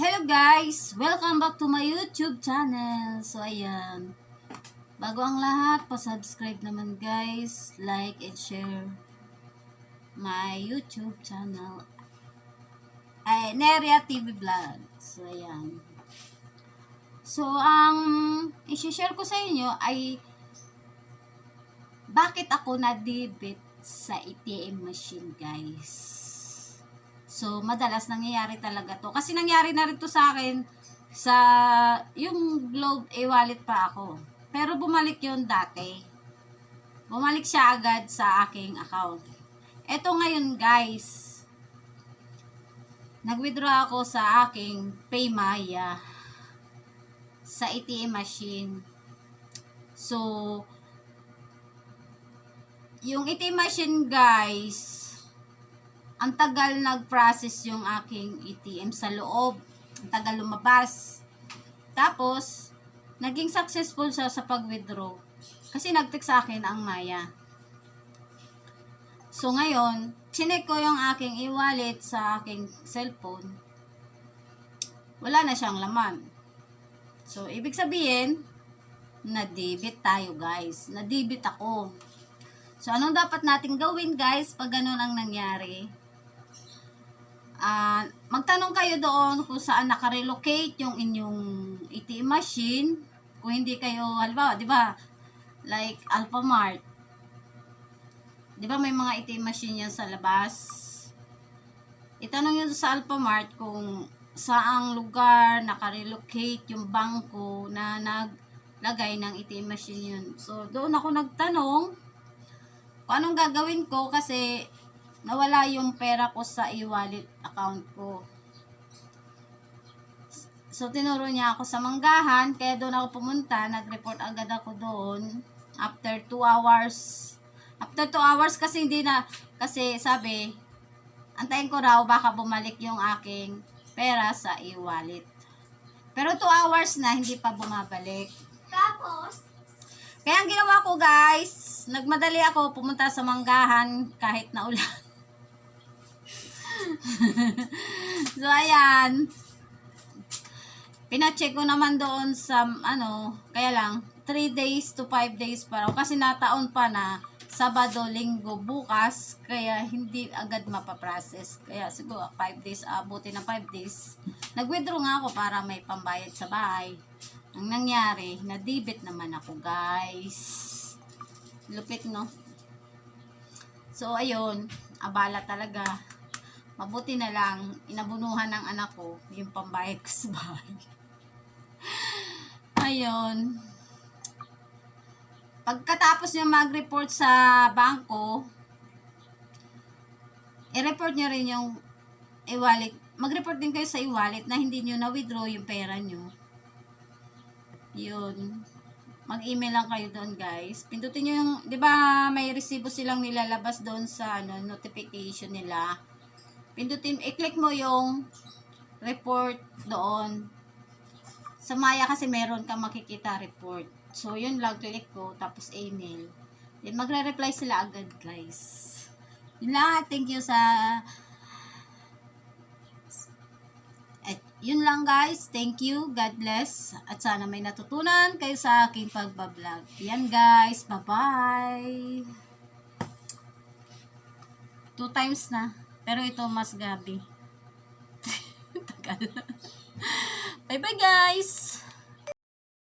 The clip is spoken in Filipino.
Hello guys! Welcome back to my YouTube channel. So ayan, bago ang lahat, pa-subscribe naman guys, like and share my YouTube channel ay Neria TV Vlog. So ayan. So ang i-share ko sa inyo ay bakit ako na-debit sa ATM machine guys. So, madalas nangyayari talaga to. Kasi nangyari na rin to sa akin sa yung Globe e-wallet pa ako. Pero bumalik yun dati. Bumalik siya agad sa aking account. Eto ngayon guys. Nag-withdraw ako sa aking Paymaya sa ATM machine. So, yung ATM machine guys, ang tagal nag-process yung aking ATM sa loob. Ang tagal lumabas. Tapos, naging successful siya sa pag-withdraw. Kasi nag-text sa akin ang Maya. So, ngayon, chinek ko yung aking e-wallet sa aking cellphone. Wala na siyang laman. So, ibig sabihin, na-debit tayo guys. Na-debit ako. So, anong dapat nating gawin guys pag ganun ang nangyari? Magtanong kayo doon kung saan nakarelocate yung inyong ATM machine. Kung hindi kayo, halimbawa, di ba, like Alphamart. Di ba may mga ATM machine yan sa labas? Itanong nyo sa Alphamart kung saang lugar nakarelocate yung bangko na naglagay ng ATM machine yun. So, doon ako nagtanong kung anong gagawin ko kasi nawala yung pera ko sa e-wallet account ko. So, tinuro niya ako sa manggahan. Kaya doon ako pumunta. Nag-report agad ako doon. After 2 hours. After 2 hours kasi hindi na. Kasi sabi, antayin ko raw baka bumalik yung aking pera sa e-wallet. Pero 2 hours na, hindi pa bumabalik. Tapos, kaya ang ginawa ko guys, nagmadali ako pumunta sa manggahan kahit na ulan. So, ayan. Pina-check ko naman doon sa, kaya lang, 3 days to 5 days pa raw. Kasi nataon pa na Sabado, Linggo, bukas. Kaya hindi agad mapaprocess. Kaya siguro 5 days, abuti ng 5 days. Nag-withdraw nga ako para may pambayad sa bahay. Ang nangyari, na-debit naman ako guys. Lupit no? So, ayun. Abala talaga. Mabuti na lang, inabunuhan ng anak ko yung pambayad ko sa bahay. Ayun. Pagkatapos nyo mag-report sa bangko, i-report nyo rin yung e-wallet. Mag-report din kayo sa e-wallet na hindi nyo na-withdraw yung pera nyo. Yun. Mag-email lang kayo doon guys. Pindutin nyo yung, di ba may resibo silang nilalabas doon sa notification nila. Pindutin, i-click mo yung report doon. Sa Maya kasi meron kang makikita report. So, yun lang, click ko, tapos email. Then, magre-reply sila agad, guys. Yun lang, thank you sa... At yun lang, guys. Thank you, God bless. At sana may natutunan kayo sa aking pagbablog. Yan, guys. Bye-bye. 2 times na. Pero ito mas gabi. Tagal. Bye bye guys!